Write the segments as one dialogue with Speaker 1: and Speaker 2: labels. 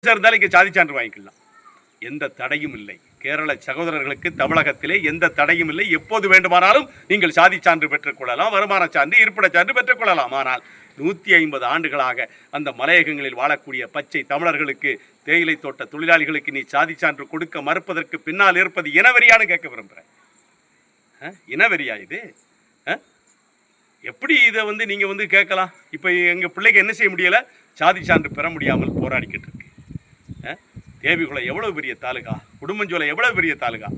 Speaker 1: இருந்தாலும் இங்கே சாதி சான்று வாங்கிக்கலாம், எந்த தடையும் இல்லை. கேரள சகோதரர்களுக்கு தமிழகத்திலே எந்த தடையும் இல்லை. எப்போது வேண்டுமானாலும் நீங்கள் சாதி சான்று பெற்றுக்கொள்ளலாம், வருமான சான்று, இருப்பிட சான்று பெற்றுக்கொள்ளலாம். ஆனால் 150 ஆண்டுகளாக அந்த மலையகங்களில் வாழக்கூடிய பச்சை தமிழர்களுக்கு, தேயிலை தோட்ட தொழிலாளிகளுக்கு நீ சாதி சான்று கொடுக்க மறுப்பதற்கு பின்னால் இருப்பது இனவெறியான்னு கேட்க விரும்புகிறேன். இனவெறியா இது? எப்படி இதை நீங்கள் கேட்கலாம்? இப்போ எங்கள் பிள்ளைக்கு என்ன செய்ய முடியலை? சாதி சான்று பெற முடியாமல் போராடிக்கிட்டு இருக்கு. தேவிகுளம் எவ்வளவு பெரிய தாலுகா, உடுமஞ்சோலை எவ்வளவு பெரிய தாலுகா,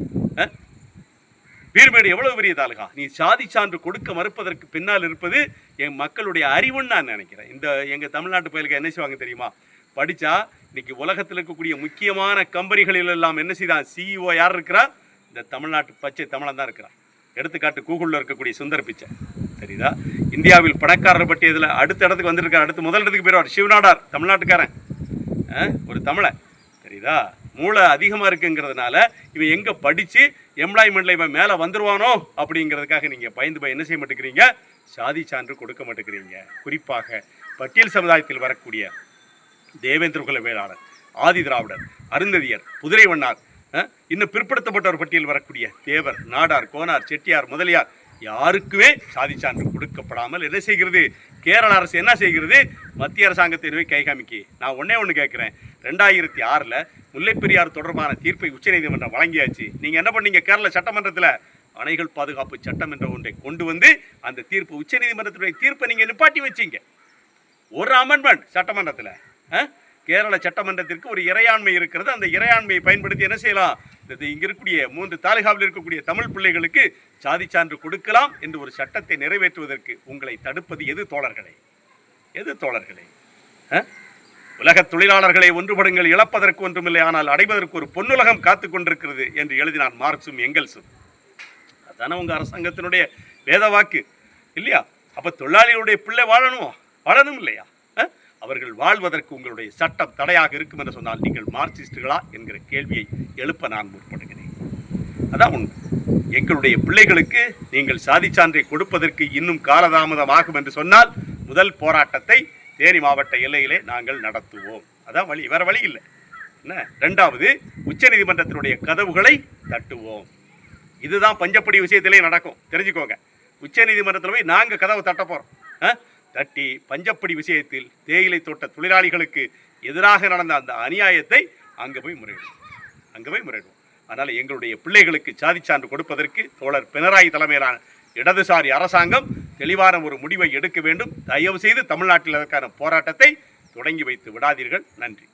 Speaker 1: பீர்மேடு எவ்வளவு பெரிய தாலுகா. நீ சாதி சான்று கொடுக்க மறுப்பதற்கு பின்னால் இருப்பது என் மக்களுடைய அறிவுன்னு நான் நினைக்கிறேன். இந்த எங்கள் தமிழ்நாட்டு பயிலுக்கு என்ன செய்வாங்க தெரியுமா? படித்தா இன்னைக்கு உலகத்தில் இருக்கக்கூடிய முக்கியமான கம்பெனிகளில் எல்லாம் என்ன செய்தான்? CEO யார் இருக்கிறா? இந்த தமிழ்நாட்டு பச்சை தமிழன் தான் இருக்கிறான். எடுத்துக்காட்டு கூகுளில் இருக்கக்கூடிய சுந்தர் பிச்சை, தெரியுதா? இந்தியாவில் பணக்காரர் பட்டியலில் அடுத்த இடத்துக்கு வந்திருக்கார். அடுத்து முதல் இடத்துக்கு போயிடுவார். சிவநாடார், தமிழ்நாட்டுக்காரன், ஒரு தமிழன், தெரியுதா? மூளை அதிகமாக இருக்குங்கிறதுனால இவன் எங்கே படித்து எம்ப்ளாய்மெண்ட்டில் இவன் மேலே வந்துடுவானோ அப்படிங்கிறதுக்காக நீங்கள் பயந்து என்ன செய்ய மாட்டேங்கிறீங்க? சாதி சான்று கொடுக்க மாட்டேங்கிறீங்க. குறிப்பாக பட்டியல் சமுதாயத்தில் வரக்கூடிய தேவேந்திர குல வேளாளர், ஆதி திராவிடர், அருந்ததியர், குதிரை வண்ணார், இன்னும் பிற்படுத்தப்பட்டவர் பட்டியல் வரக்கூடிய தேவர், நாடார், கோனார், செட்டியார், முதலியார் யாருக்குமே சாதி சான்று கொடுக்கப்படாமல் என்ன செய்கிறது கேரள அரசு? என்ன செய்கிறது? மத்திய அரசாங்கத்தை கை காமிக்கி. நான் ஒன்று கேட்குறேன். 2006 முல்லைப்பெரியார் தொடர்பான தீர்ப்பை உச்சநீதிமன்றம் வழங்கியாச்சு. நீங்கள் என்ன பண்ணீங்க? கேரள சட்டமன்றத்தில் அணைகள் பாதுகாப்பு சட்டம் என்ற ஒன்றை கொண்டு வந்து அந்த தீர்ப்பு, உச்சநீதிமன்றத்துடைய தீர்ப்பை நீங்கள் நிப்பாட்டி வச்சிங்க. ஒரு அமெண்ட்மெண்ட் சட்டமன்றத்தில். கேரள சட்டமன்றத்திற்கு ஒரு இறையாண்மை இருக்கிறது. அந்த இறையாண்மையை பயன்படுத்தி என்ன செய்யலாம்? இங்கே இருக்கக்கூடிய 3 தாலுகாவில் இருக்கக்கூடிய தமிழ் பிள்ளைகளுக்கு சாதி சான்று கொடுக்கலாம் என்று ஒரு சட்டத்தை நிறைவேற்றுவதற்கு உங்களை தடுப்பது எது தோழர்களே? எது தோழர்களே? உலக தொழிலாளர்களை ஒன்றுபடுங்கள், இழப்பதற்கு ஒன்றுமில்லை, ஆனால் அடைவதற்கு ஒரு பொன்னுலகம் காத்து கொண்டிருக்கிறது என்று எழுதினார் மார்க்சும் எங்கெல்ஸும். அதான உங்கள் அரசாங்கத்தினுடைய வேத வாக்கு இல்லையா? அப்போ தொழிலாளிகளுடைய பிள்ளை வாழணும் இல்லையா? அவர்கள் வாழ்வதற்கு உங்களுடைய சட்டம் தடையாக இருக்கும் என்று சொன்னால் நீங்கள் மார்க்சிஸ்டுகளா என்கிற கேள்வியை எழுப்ப நான் முற்படுகிறேன். அதான் உண்மை. எங்களுடைய பிள்ளைகளுக்கு நீங்கள் சாதி சான்றை கொடுப்பதற்கு இன்னும் காலதாமதமாகும் என்று சொன்னால் முதல் போராட்டத்தை தேனி மாவட்ட எல்லையிலே நாங்கள் நடத்துவோம். அதான் வழி, வேற வழி இல்லை. என்ன? 2வது, உச்சநீதிமன்றத்தினுடைய கதவுகளை தட்டுவோம். இதுதான் பஞ்சப்படி விஷயத்திலே நடக்கும், தெரிஞ்சுக்கோங்க. உச்சநீதிமன்றத்தில் போய் நாங்கள் கதவை தட்ட போகிறோம். தட்டி பஞ்சப்படி விஷயத்தில் தேயிலை தோட்ட தொழிலாளிகளுக்கு எதிராக நடந்த அந்த அநியாயத்தை அங்கே போய் முறையிடுவோம். அதனால் எங்களுடைய பிள்ளைகளுக்கு சாதி சான்று கொடுப்பதற்கு தோழர் பினராயி தலைமையிலான இடதுசாரி அரசாங்கம் தெளிவான ஒரு முடிவை எடுக்க வேண்டும். தயவு செய்து தமிழ்நாட்டில் அதற்கான போராட்டத்தை தொடங்கி வைத்து விடாதீர்கள். நன்றி.